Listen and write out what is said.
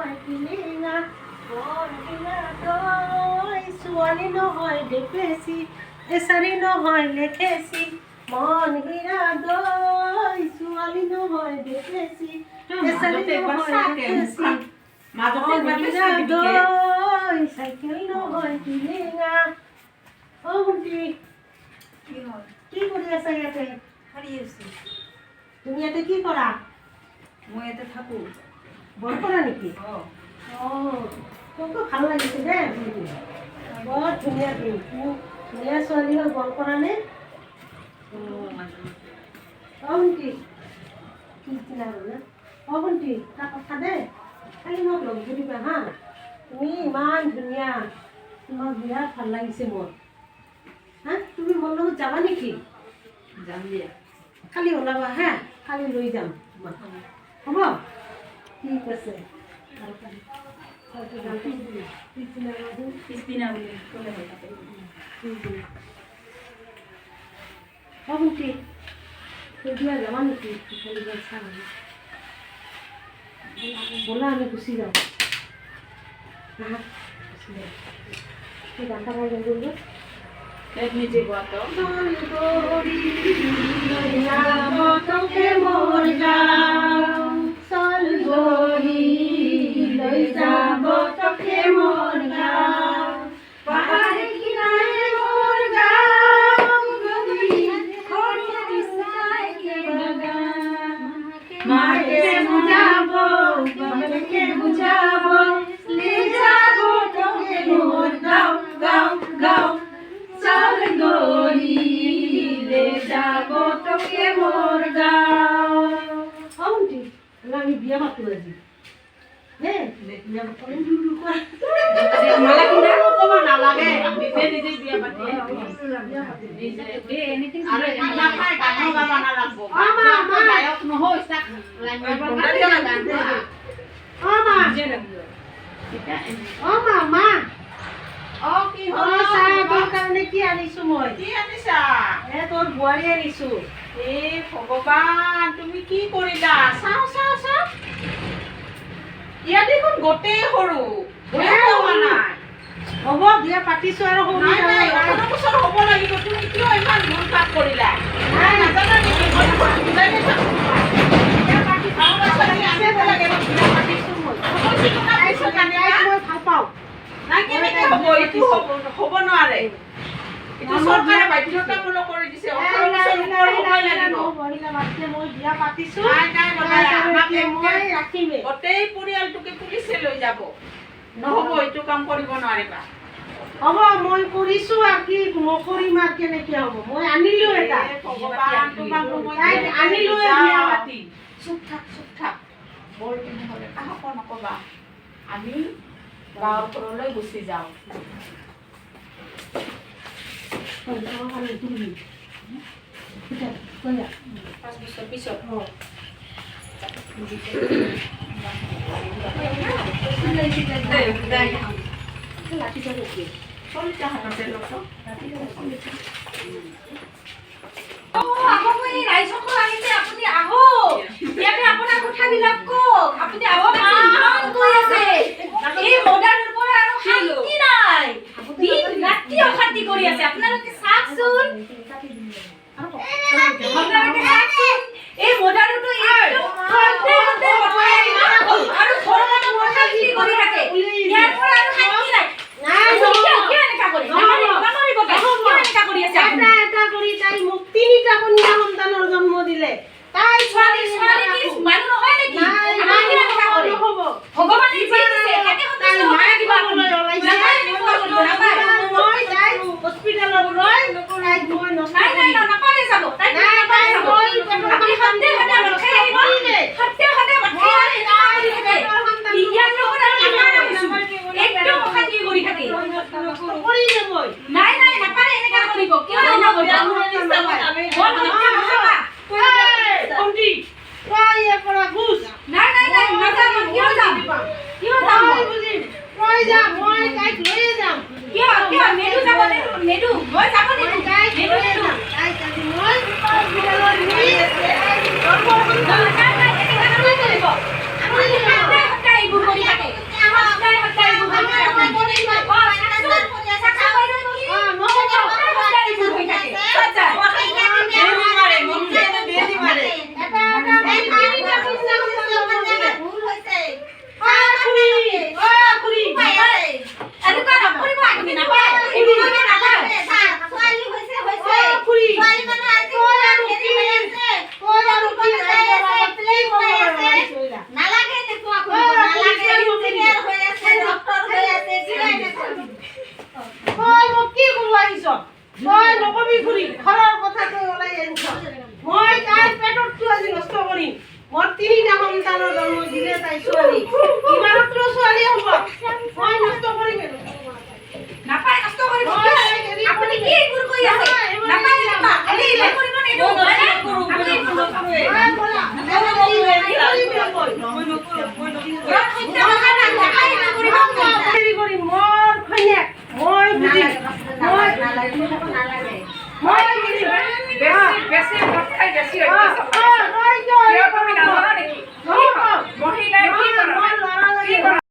নহয় পিলিঙা মন কিনা তই ছোৱালী নহয় দেখেছি এচাৰি নহয় লেখেছি মন গিৰা দই ছোৱালী নহয় দেখেছি এচাৰি নহয় লেখেছি মন গিৰা দই চাইকেল নহয় পিলিঙা অ ভণ্টি কি কৰি আছা ইয়াতে তুমি ইয়াতে কি কৰা মই ইয়াতে থাকো বৰ কৰা নেকি তোমতো ভাল লাগিছে দেই বৰ ধুনীয়া ধুনীয়া ছোৱালী হৈ বৰ কৰা নে ভণ্টি পিছদিনা আৰু না ভণ্টি এটা কথা দেই খালি মোক লগ ধৰিবা হা তুমি ইমান ধুনীয়া তোমাক বিৰাট ভাল লাগিছে মোৰ হা তুমি মোৰ লগত যাবা নেকি যাম দিয়া খালি ওলাবা হা খালি লৈ যাম তোমাক হ'ব ঠিক আছে পিছদিনা বুলি ক'লে হৈ থাকে ভণ্টি সেইবিলাক যাবা নেকি ব'লা আমি গুচি যাওঁ সেই গানটা গাই যাম নিজে গোৱাটো আমি বিয়া পাতো আজি বিয়া পাতিম নালাগে নিজে নিজে বিয়া পাতি কাৰণে কি আনিছো মই কি আনিছা তোৰ বোৱাৰী আনিছো ভগৱান তুমি কি কৰিলা চাও চাও চাও ইয়াত দেখোন গোটেই সৰু হ'ব বিয়া পাতিছো আৰু বছৰ হ'ব লাগিব তুমি কিয় ইমান ভুল কাম কৰিলা নাজানা নেকি হ'ব নোৱাৰে চৰকাৰে বাধ্যতামূলক কৰি দিছে গোটেই পৰিয়ালটোকে পুলিচে লৈ যাব নহ'ব এইটো কাম কৰিব নোৱাৰিবা হ'ব মই কৰিছো আৰু কি নকৰিম আৰু কেনেকে হ'ব মই আনিলো এটা আনিলো চুপ থাক বৰ নহ'লে কাকো নকবা আমি গাঁৱৰ ঘৰলৈ গুচি যাওঁ 5 বছৰ পিছত Nedu, কন্যা সন্তানৰ জন্ম দিলে তাই ছোৱালী ইমানতো ছোৱালী হ'ব মই নষ্ট কৰি মেলো নাপায় কষ্ট কৰিব হয়, হেৰি আপুনি কি গুৰ কৰি আছে নাপায় নাপায় আপুনি ইমান কৰিব নিদিব হয়, ব'লা।